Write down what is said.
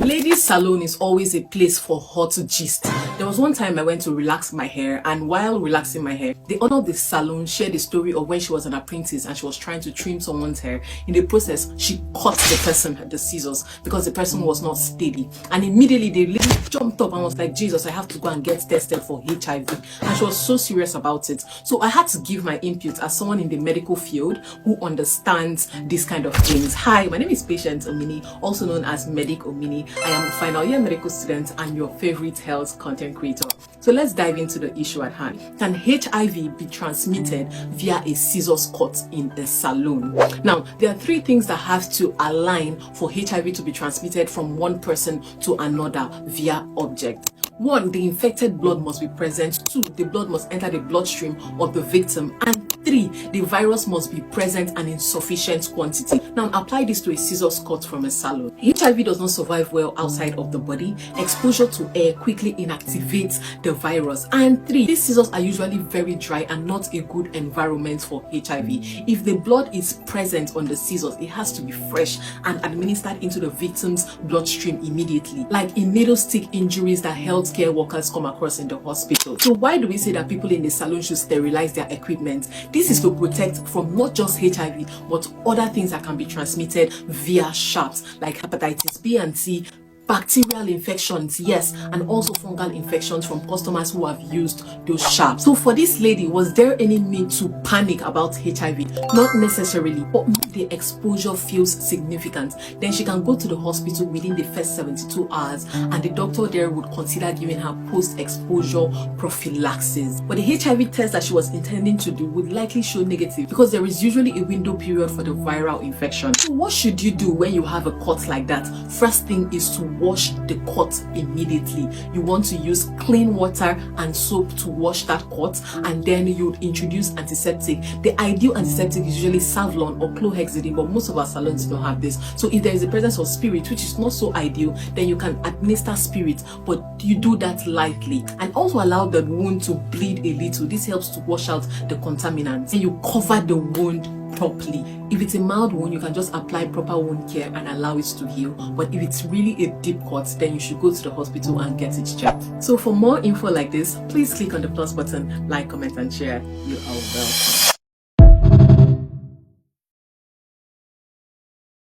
Ladies' salon is always a place for hot gist. There was one time I went to relax my hair, and while relaxing my hair, the owner of the salon shared the story of when she was an apprentice and she was trying to trim someone's hair. In the process, she cut the person with the scissors because the person was not steady. And immediately the lady jumped up and was like, Jesus, I have to go and get tested for HIV. And she was so serious about it. So I had to give my input as someone in the medical field who understands these kind of things. Hi, my name is Patient Omini, also known as Medic Omini. I am a final year medical student and your favorite health content creator. So let's dive into the issue at hand. Can HIV be transmitted via a scissors cut in a salon? Now, there are three things that have to align for HIV to be transmitted from one person to another via object. 1, the infected blood must be present. 2, the blood must enter the bloodstream of the victim. And 3, the virus must be present and in sufficient quantity. Now, apply this to a scissors cut from a salon. HIV does not survive well outside of the body. Exposure to air quickly inactivates the virus. And 3, these scissors are usually very dry and not a good environment for HIV. If the blood is present on the scissors, it has to be fresh and administered into the victim's bloodstream immediately, like in needle stick injuries that healthcare workers come across in the hospital. So why do we say that people in the salon should sterilize their equipment? This is to protect from not just HIV but other things that can be transmitted via sharps like hepatitis B and C, bacterial infections, yes, and also fungal infections from customers who have used those sharps. So for this lady, was there any need to panic about HIV? Not necessarily, but if the exposure feels significant, then she can go to the hospital within the first 72 hours and the doctor there would consider giving her post-exposure prophylaxis. But the HIV test that she was intending to do would likely show negative because there is usually a window period for the viral infection. So what should you do when you have a cut like that? First thing is to wash the cut immediately. You want to use clean water and soap to wash that cut, and then you would introduce antiseptic. The ideal antiseptic is usually Savlon or chlorhexidine, but most of our salons don't have this. So if there is a presence of spirit, which is not so ideal, then you can administer spirit, but you do that lightly, and also allow the wound to bleed a little. This helps to wash out the contaminants, and you cover the wound properly. If it's a mild wound, you can just apply proper wound care and allow it to heal. But if it's really a deep cut, then you should go to the hospital and get it checked. So for more info like this, please click on the plus button, like, comment and share. You are welcome.